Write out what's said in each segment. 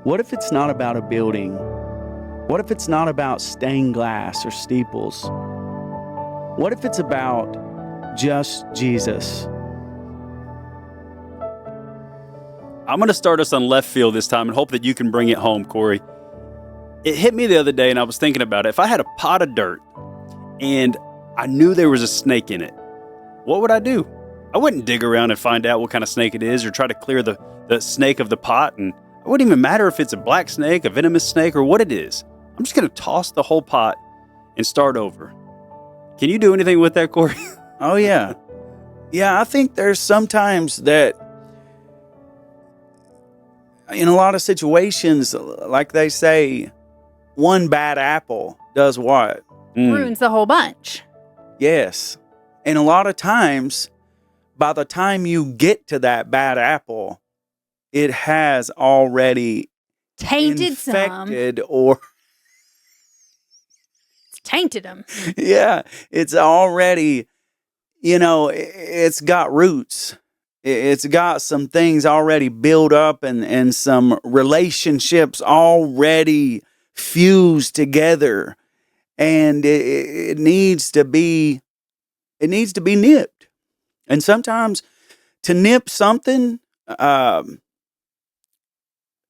What if it's not about a building? What if it's not about stained glass or steeples? What if it's about just Jesus? I'm going to start us on left field this time and hope that you can bring it home, Corey. It hit me the other day and I was thinking about it. If I had a pot of dirt and I knew there was a snake in it, what would I do? I wouldn't dig around and find out what kind of snake it is or try to clear the snake of the pot. And it wouldn't even matter if it's a black snake, a venomous snake, or what it is. I'm just going to toss the whole pot and start over. Can you do anything with that, Corey? Oh, yeah. Yeah, I think there's sometimes that in a lot of situations, like they say, one bad apple does what? Ruins the whole bunch. Yes. And a lot of times, by the time you get to that bad apple, it has already Tainted infected or... It's tainted them. Yeah, it's already, it's got roots. It's got some things already built up and some relationships already fused together. And it needs to be nipped. And sometimes to nip something,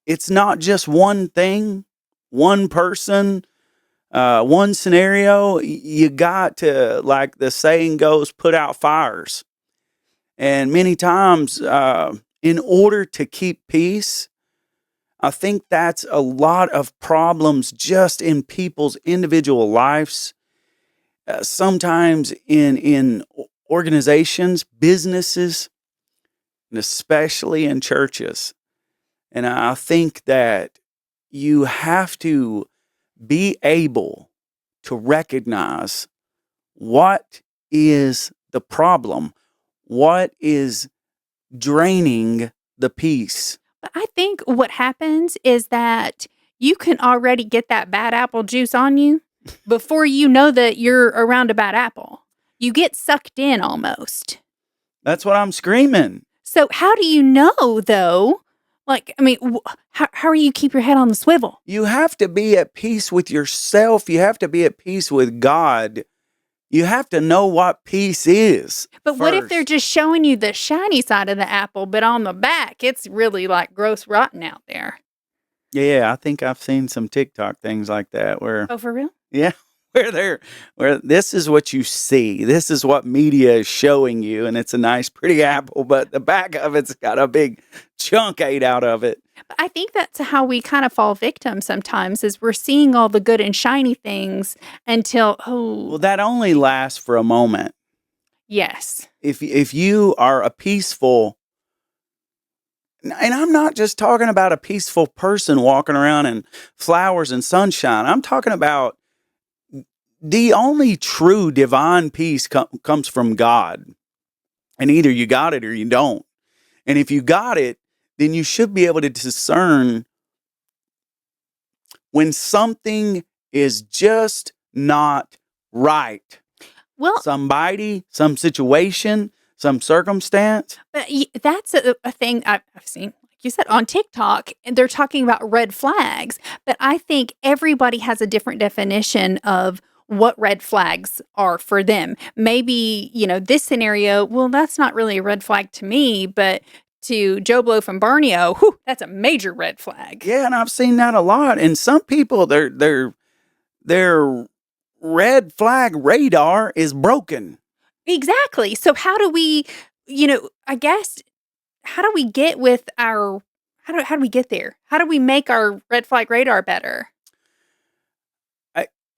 it's not just one thing, one person, one scenario. You got to, like the saying goes, put out fires. And many times, in order to keep peace, I think that's a lot of problems just in people's individual lives. Sometimes in organizations, businesses, and especially in churches. And I think that you have to be able to recognize what is the problem, what is draining the peace. But I think what happens is that you can already get that bad apple juice on you before you know that you're around a bad apple. You get sucked in almost. That's what I'm screaming. So how do you know, though? How do you keep your head on the swivel? You have to be at peace with yourself. You have to be at peace with God. You have to know what peace is. But what if they're just showing you the shiny side of the apple, but on the back, it's really like gross rotten out there? Yeah, I think I've seen some TikTok things like that where... Oh, for real? Yeah, where this is what you see. This is what media is showing you, and it's a nice, pretty apple, but the back of it's got a big chunk ate out of it. But I think that's how we kind of fall victim sometimes, is we're seeing all the good and shiny things until, Well, that only lasts for a moment. Yes. If you are a peaceful, and I'm not just talking about a peaceful person walking around in flowers and sunshine. I'm talking about the only true divine peace comes from God. And either you got it or you don't. And if you got it, then you should be able to discern when something is just not right. Well, Somebody, some situation, some circumstance. but that's a thing I've seen, like you said, on TikTok, and they're talking about red flags. But I think everybody has a different definition of what red flags are for them. Maybe, this scenario, well, that's not really a red flag to me, but to Joe Blow from Borneo, that's a major red flag. Yeah, and I've seen that a lot. And some people, their red flag radar is broken. Exactly. So how do we, I guess, how do we get with our, how do we get there? How do we make our red flag radar better?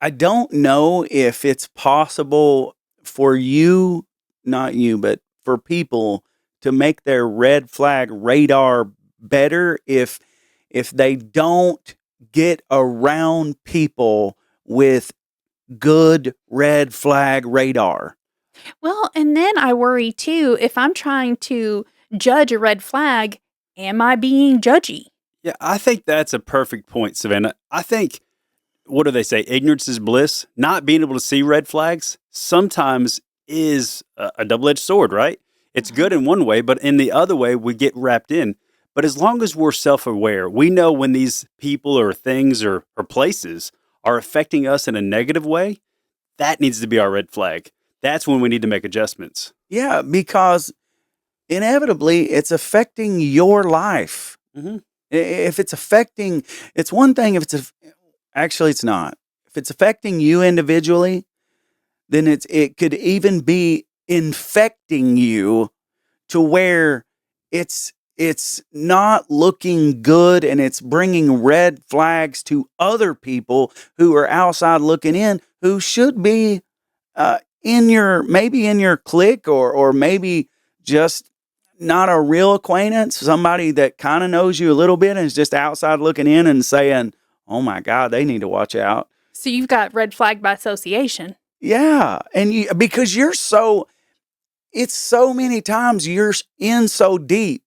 I don't know if it's possible for you, not you, but for people to make their red flag radar better if they don't get around people with good red flag radar. Well, and then I worry too, if I'm trying to judge a red flag, am I being judgy? Yeah, I think that's a perfect point, Savannah. I think, what do they say? Ignorance is bliss. Not being able to see red flags sometimes is a double-edged sword, right? It's good in one way, but in the other way, we get wrapped in. But as long as we're self-aware, we know when these people or things or places are affecting us in a negative way, that needs to be our red flag. That's when we need to make adjustments. Yeah, because inevitably it's affecting your life. Mm-hmm. If it's affecting, it's one thing if actually it's not. If it's affecting you individually, then it could even be infecting you to where it's not looking good, and it's bringing red flags to other people who are outside looking in, who should be maybe in your clique, or maybe just not a real acquaintance, somebody that kind of knows you a little bit and is just outside looking in and saying, oh my God, they need to watch out. So you've got red flag by association. Yeah. And because it's so many times you're in so deep,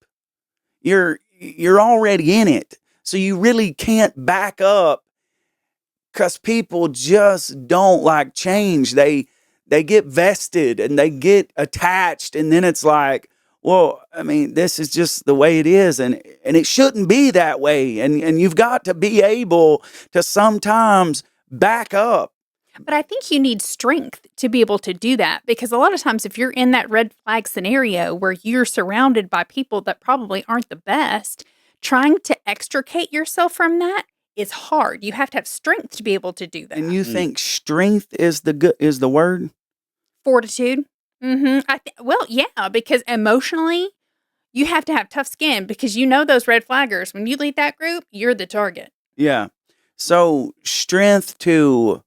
you're already in it. So you really can't back up, because people just don't like change. They get vested and they get attached, and then it's like, well, I mean, this is just the way it is, and it shouldn't be that way. And you've got to be able to sometimes back up. But I think you need strength to be able to do that, because a lot of times if you're in that red flag scenario where you're surrounded by people that probably aren't the best, trying to extricate yourself from that is hard. You have to have strength to be able to do that. And you think strength is the word? Fortitude. Well, yeah, because emotionally, you have to have tough skin, because you know those red flaggers. When you lead that group, you're the target. Yeah. So strength to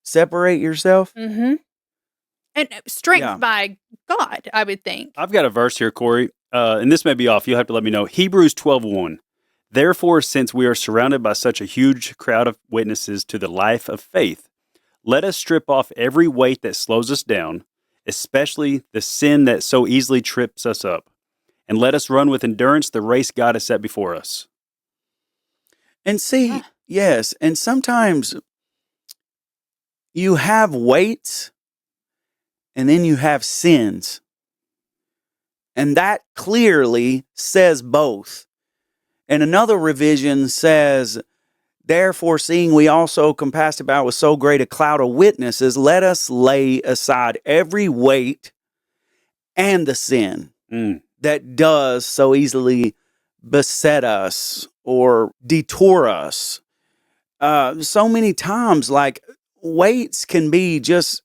separate yourself. And strength by God, I would think. I've got a verse here, Corey, and this may be off. You'll have to let me know. Hebrews 12:1. Therefore, since we are surrounded by such a huge crowd of witnesses to the life of faith, let us strip off every weight that slows us down, especially the sin that so easily trips us up, and let us run with endurance the race God has set before us. And see, yes, and sometimes you have weights and then you have sins. And that clearly says both. And another revision says, therefore, seeing we also compassed about with so great a cloud of witnesses, let us lay aside every weight and the sin that does so easily beset us or detour us. So many times, like, weights can be just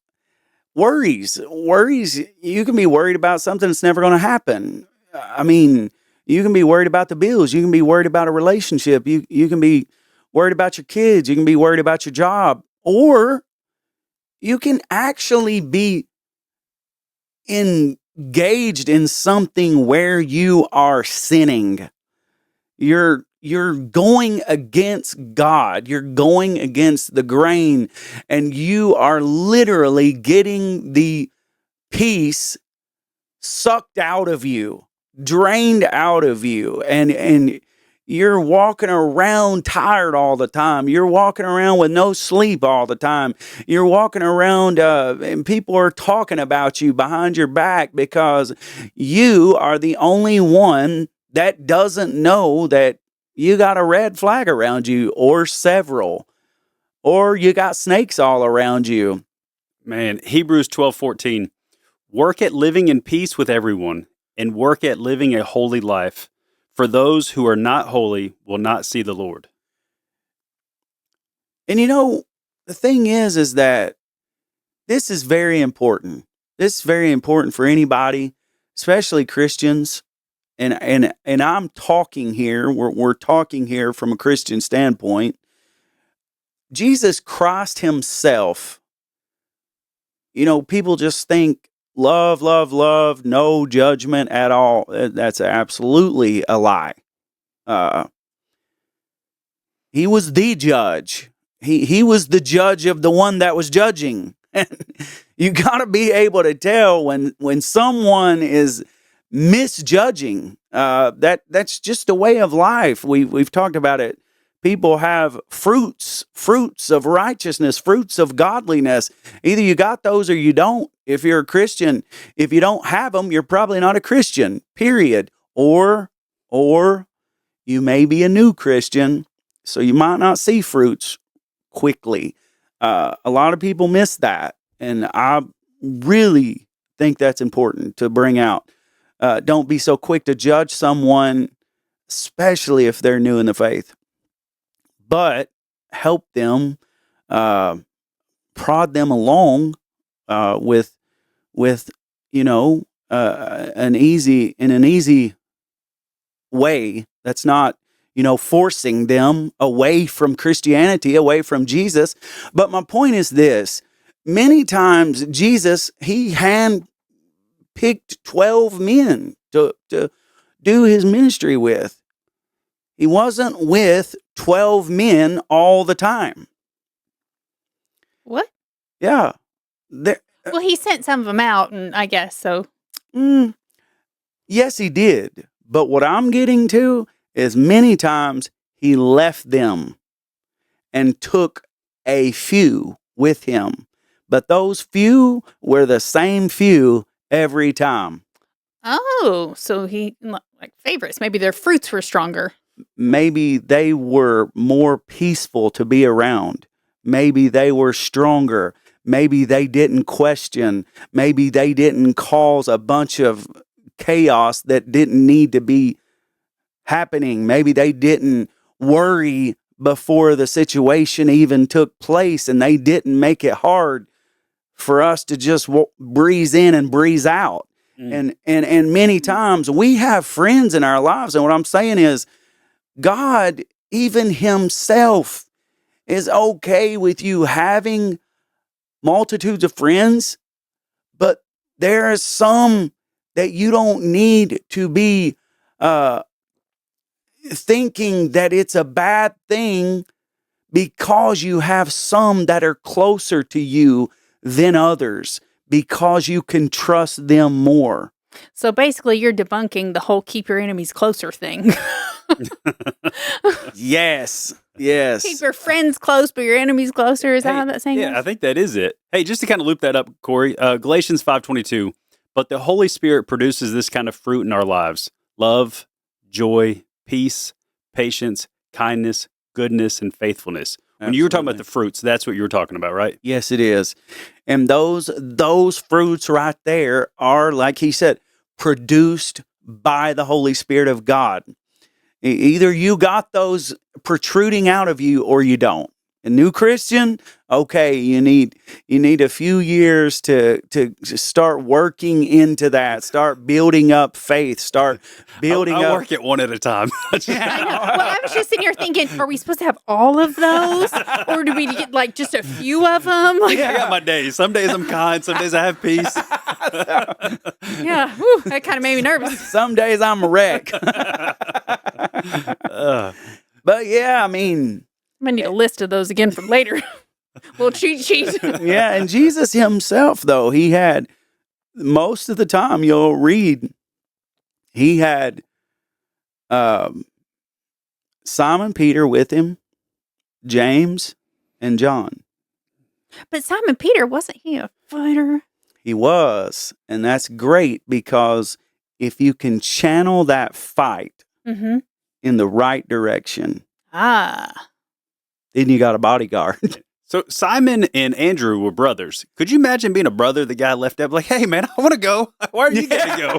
worries. You can be worried about something that's never going to happen. I mean, you can be worried about the bills. You can be worried about a relationship. You can be worried about your kids. You can be worried about your job. Or you can actually be engaged in something where you are sinning. You're going against God. You're going against the grain, and you are literally getting the peace sucked out of you, drained out of you, and you're walking around tired all the time. You're walking around with no sleep all the time. You're walking around and people are talking about you behind your back because you are the only one that doesn't know that you got a red flag around you, or several, or you got snakes all around you. Man, Hebrews 12:14. Work at living in peace with everyone, and work at living a holy life. For those who are not holy will not see the Lord. And the thing is that this is very important. This is very important for anybody, especially Christians. And I'm talking here, we're talking here from a Christian standpoint. Jesus Christ himself, people just think love, no judgment at all. That's absolutely a lie. He was the judge. He was the judge of the one that was judging. You got to be able to tell when someone is misjudging. That's just a way of life. We've talked about it. People have fruits of righteousness, fruits of godliness. Either you got those or you don't. If you're a Christian, if you don't have them, you're probably not a Christian, period. Or or you may be a new Christian, so you might not see fruits quickly. A lot of people miss that, and I really think that's important to bring out. Don't be so quick to judge someone, especially if they're new in the faith, but help them, prod them along with an easy way. That's not forcing them away from Christianity, away from Jesus. But my point is this: many times Jesus, he handpicked 12 men to do his ministry with. He wasn't with 12 men all the time. What? Yeah. Well, he sent some of them out, and I guess so. Yes, he did. But what I'm getting to is many times he left them and took a few with him. But those few were the same few every time. Oh, so he like favorites. Maybe their fruits were stronger. Maybe they were more peaceful to be around. Maybe they were stronger. Maybe they didn't question. Maybe they didn't cause a bunch of chaos that didn't need to be happening. Maybe they didn't worry before the situation even took place, and they didn't make it hard for us to just breeze in and breeze out. And many times we have friends in our lives, and what I'm saying is God, even himself, is okay with you having multitudes of friends, but there are some that you don't need to be thinking that it's a bad thing because you have some that are closer to you than others, because you can trust them more. So basically, you're debunking the whole keep your enemies closer thing. Yes. Keep your friends close, but your enemies closer. Is that how that saying Yeah, goes? I think that is it. Hey, just to kind of loop that up, Corey, Galatians 5:22. But the Holy Spirit produces this kind of fruit in our lives: love, joy, peace, patience, kindness, goodness, and faithfulness. When you were talking about the fruits, that's what you were talking about, right? Yes, it is. And those fruits right there are, like he said, produced by the Holy Spirit of God. Either you got those protruding out of you or you don't. A new Christian, okay, you need a few years to start working into that, start building up faith, start building I up. work it one at a time. I know. Well, I was just sitting here thinking, are we supposed to have all of those? Or do we get like just a few of them? Like, I got my days. Some days I'm kind. Some days I have peace. yeah, whew, that kind of made me nervous. Some days I'm a wreck. But yeah, I mean, I'm going to need a list of those again for later. Little cheat sheet. yeah, and Jesus himself, though, he had, most of the time you'll read, he had Simon Peter with him, James, and John. But Simon Peter, wasn't he a fighter? He was, and that's great, because if you can channel that fight Mm-hmm. in the right direction, Ah. then you got a bodyguard. So Simon and Andrew were brothers. Could you imagine being a brother? The guy left out like, "Hey man, I want to go. Why are you going to go?"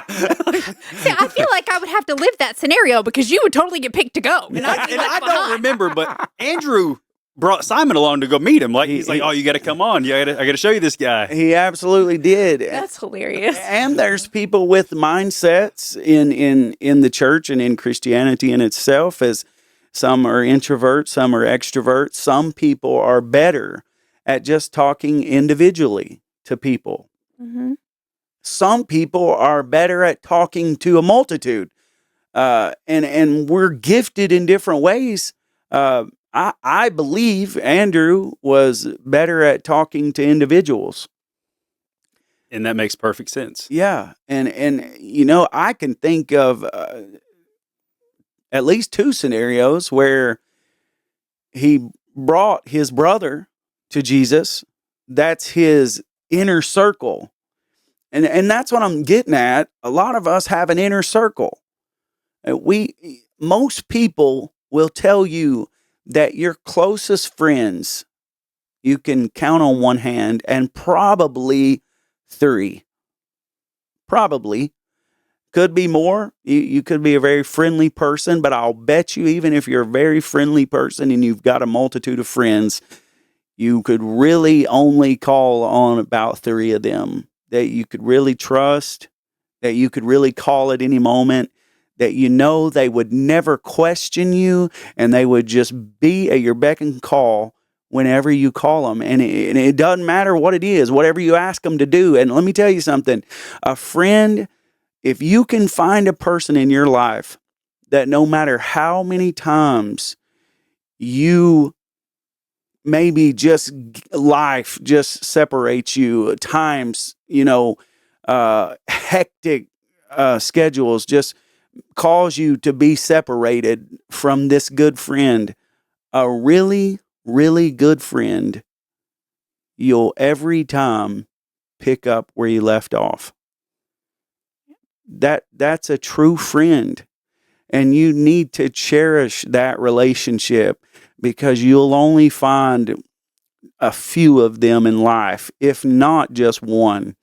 See, I feel like I would have to live that scenario because you would totally get picked to go. And I'd be And left I don't behind. remember, but Andrew brought Simon along to go meet him. Like he's like, "Oh, you got to come on. I got to show you this guy." He absolutely did. That's hilarious. And there's people with mindsets in the church and in Christianity in itself, as some are introverts, some are extroverts. Some people are better at just talking individually to people. Mm-hmm. Some people are better at talking to a multitude. And we're gifted in different ways. I believe Andrew was better at talking to individuals. And that makes perfect sense. Yeah, and I can think of at least two scenarios where he brought his brother to Jesus. That's his inner circle, and that's what I'm getting at. A lot of us have an inner circle. Most people will tell you that your closest friends you can count on one hand, and probably 3. Probably. Could be more. You could be a very friendly person, but I'll bet you, even if you're a very friendly person and you've got a multitude of friends, you could really only call on about 3 of them that you could really trust, that you could really call at any moment, that you know they would never question you, and they would just be at your beck and call whenever you call them. And it doesn't matter what it is, whatever you ask them to do. And let me tell you something, a friend, if you can find a person in your life that no matter how many times you maybe just life just separates you, times, hectic schedules just cause you to be separated from this good friend, a really, really good friend, you'll every time pick up where you left off. That's a true friend, and you need to cherish that relationship, because you'll only find a few of them in life, if not just one,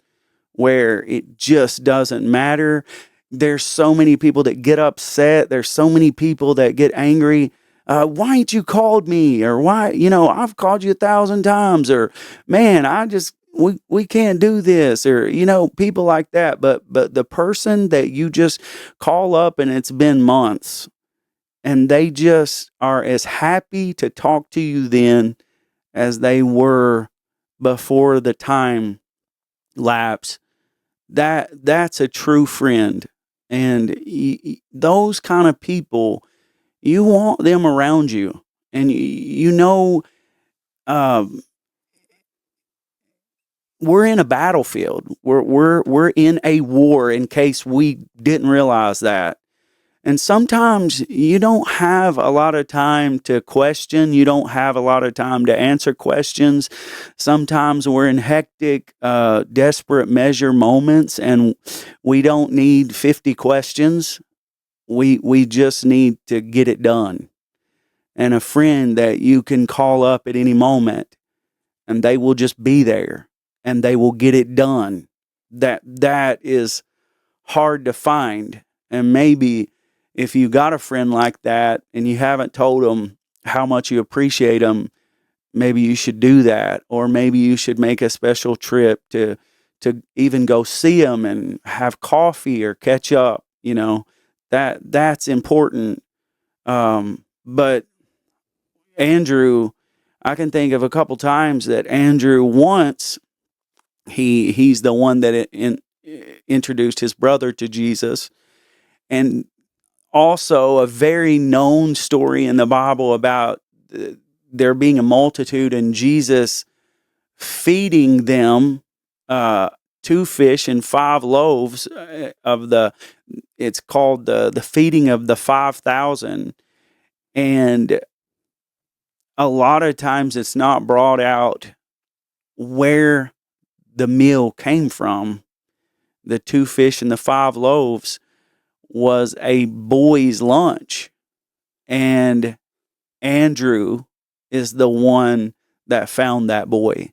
where it just doesn't matter. There's so many people that get upset. There's so many people that get angry. Why ain't you called me? Or why, I've called you 1,000 times, or man, we can't do this, or, people like that. But the person that you just call up and it's been months and they just are as happy to talk to you then as they were before the time lapse, that's a true friend. And those kind of people, you want them around you. And we're in a battlefield. We're in a war, in case we didn't realize that. And sometimes you don't have a lot of time to question. You don't have a lot of time to answer questions. Sometimes we're in hectic, desperate measure moments, and we don't need 50 questions. We just need to get it done. And a friend that you can call up at any moment, and they will just be there, and they will get it done. That is hard to find. And maybe if you got a friend like that and you haven't told them how much you appreciate them, maybe you should do that. Or maybe you should make a special trip to even go see them and have coffee or catch up. That's important. But Andrew, I can think of a couple times that Andrew once, he's the one that introduced his brother to Jesus. And also a very known story in the Bible about there being a multitude and Jesus feeding them 2 fish and 5 loaves it's called the feeding of the 5,000. And a lot of times it's not brought out where the meal came from. The 2 fish and the 5 loaves was a boy's lunch. And Andrew is the one that found that boy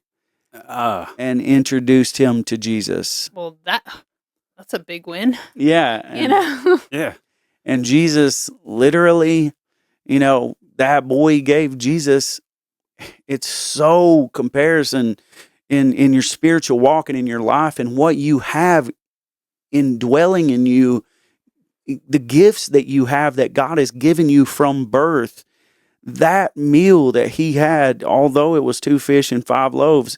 and introduced him to Jesus. Well, that's a big win. Yeah. Yeah. And Jesus literally, that boy gave Jesus, it's so comparison in your spiritual walk and in your life and what you have indwelling in you, the gifts that you have that God has given you from birth. That meal that he had, although it was 2 fish and 5 loaves,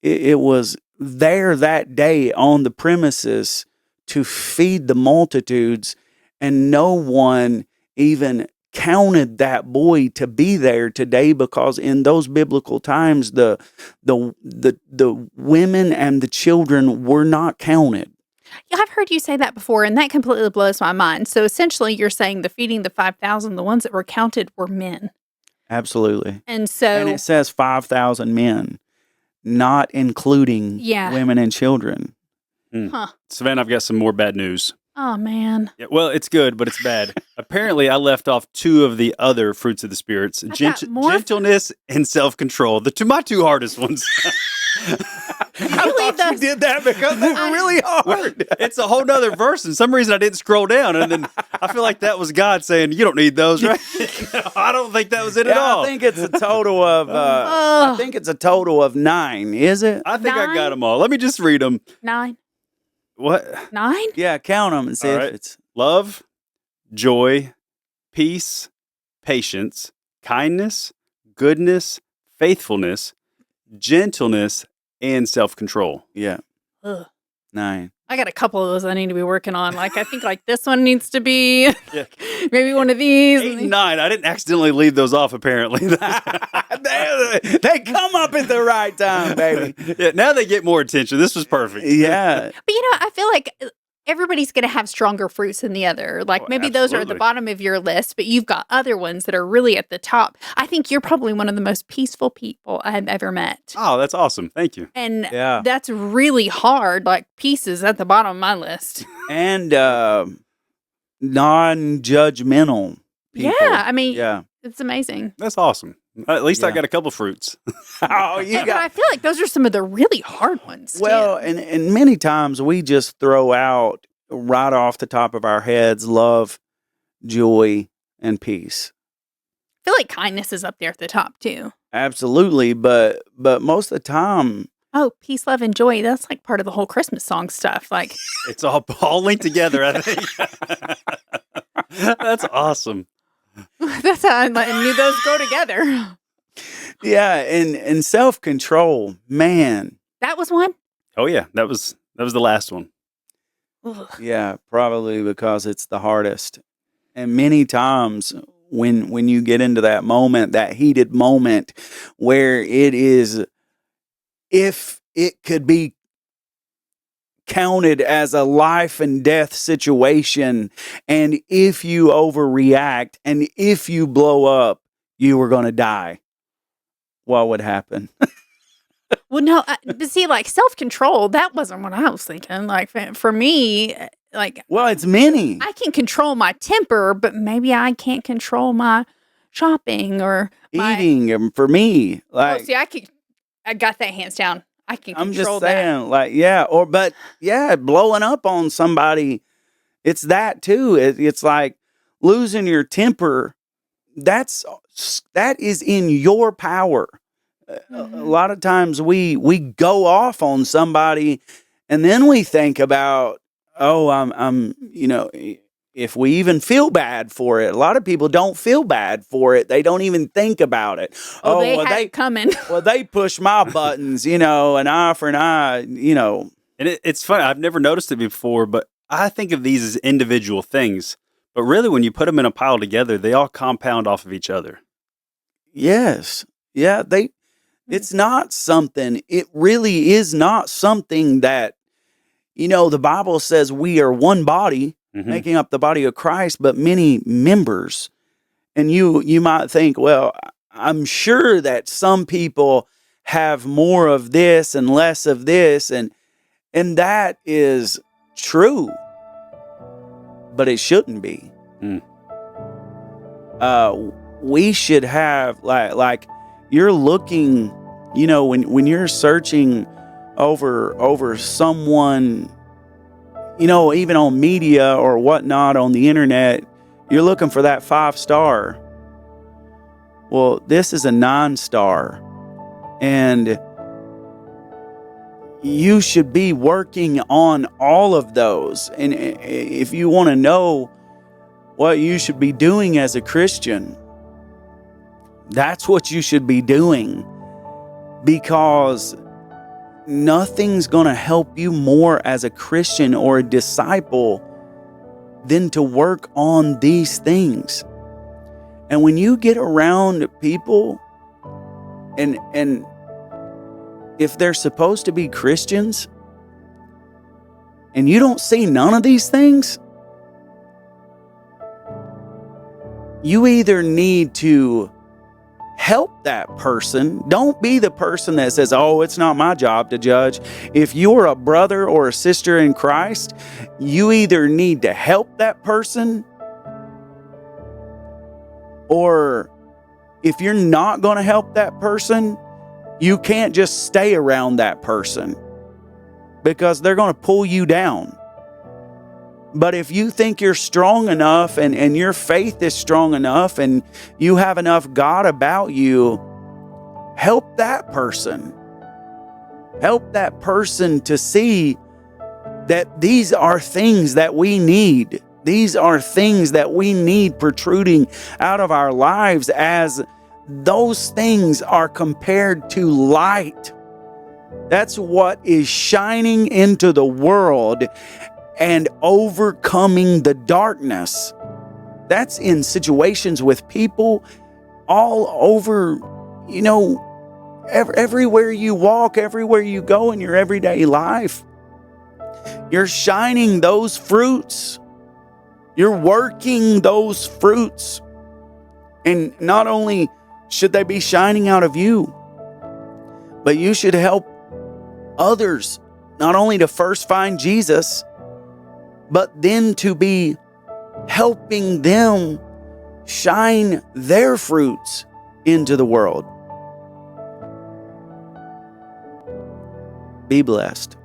it was there that day on the premises to feed the multitudes, and no one even counted that boy to be there today, because in those biblical times the women and the children were not counted. Yeah, I've heard you say that before, and that completely blows my mind. So essentially, you're saying the feeding the 5,000, the ones that were counted were men. Absolutely. And so, And it says 5,000 men, not including Yeah. women and children. Huh. Savannah, I've got some more bad news. Oh man. Yeah, well, it's good, but it's bad. Apparently, I left off 2 of the other fruits of the spirits: got more. gentleness and self-control. My 2 hardest ones. I thought you did that because they were really hard. It's a whole nother verse. And some reason I didn't scroll down, and then I feel like that was God saying, "You don't need those, right?" No, I don't think that was it at all. I think it's a total of. I think it's a total of 9. Is it? I think I 9? got them all. Let me just read them. 9. What? 9? Yeah, count them and see All if right. it's. Love, joy, peace, patience, kindness, goodness, faithfulness, gentleness, and self-control. Yeah, Ugh. 9. I got a couple of those I need to be working on. Like I think like this one needs to be Yeah. maybe one of these. 8 and 9. I didn't accidentally leave those off, apparently. they come up at the right time, baby. Yeah, now they get more attention. This was perfect. Yeah, But I feel like everybody's going to have stronger fruits than the other. Like Oh, maybe those are at the absolutely. bottom of your list, but you've got other ones that are really at the top. I think you're probably one of the most peaceful people I've ever met. Oh, that's awesome. Thank you. And yeah, that's really hard. Like peace is at the bottom of my list. and non-judgmental people. Yeah, I mean, Yeah. it's amazing. That's awesome. At least I Yeah. got a couple fruits. Oh, you But I got. feel like those are some of the really hard ones. too. Well, and many times we just throw out right off the top of our heads love, joy, and peace. I feel like kindness is up there at the top too. Absolutely, but most of the time, Oh, peace, love, and joy. That's like part of the whole Christmas song stuff. Like, It's all linked together, I think. That's awesome. that's how I knew those go together. yeah, and self-control, man. That was one. Oh yeah, that was the last one. Ugh. Yeah, probably because it's the hardest. And many times when you get into that moment, that heated moment where it is, if it could be counted as a life and death situation, and if you overreact and if you blow up, you were going to die, what would happen? Well, no, but see, like self control, that wasn't what I was thinking. Like for me, like Well, it's many. I can control my temper, but maybe I can't control my shopping or my. Eating, and for me, Oh, like, see, I got that hands down. I can I'm control just saying, like, yeah, but blowing up on somebody, it's that too. It's like losing your temper. That is in your power. A Mhm. lot of times we go off on somebody, and then we think about, oh, I'm if we even feel bad for it. A lot of people don't feel bad for it. They don't even think about it. Oh, they well, had it coming. well, they push my buttons, an eye for an eye, And it's funny. I've never noticed it before, but I think of these as individual things. But really, when you put them in a pile together, they all compound off of each other. Yes. Yeah, it's not something, it really is not something that, the Bible says we are one body, Mhm. making up the body of Christ, but many members. And you might think, well, I'm sure that some people have more of this and less of this, and that is true, but it shouldn't be. Mm. We should have like you're looking, when you're searching over someone, even on media or whatnot on the internet, you're looking for that 5-star. Well, this is a 9-star, and you should be working on all of those. And if you want to know what you should be doing as a Christian, that's what you should be doing, because nothing's going to help you more as a Christian or a disciple than to work on these things. And when you get around people, and if they're supposed to be Christians, and you don't see none of these things, you either need to help that person. Don't be the person that says, oh, it's not my job to judge. If you're a brother or a sister in Christ, you either need to help that person, or if you're not going to help that person, you can't just stay around that person because they're going to pull you down. But if you think you're strong enough and your faith is strong enough and you have enough God about you, help that person. Help that person to see that these are things that we need. These are things that we need protruding out of our lives, as those things are compared to light. That's what is shining into the world and overcoming the darkness. That's in situations with people all over, everywhere you walk, everywhere you go in your everyday life. You're shining those fruits. You're working those fruits. And not only should they be shining out of you, but you should help others not only to first find Jesus, but then to be helping them shine their fruits into the world. Be blessed.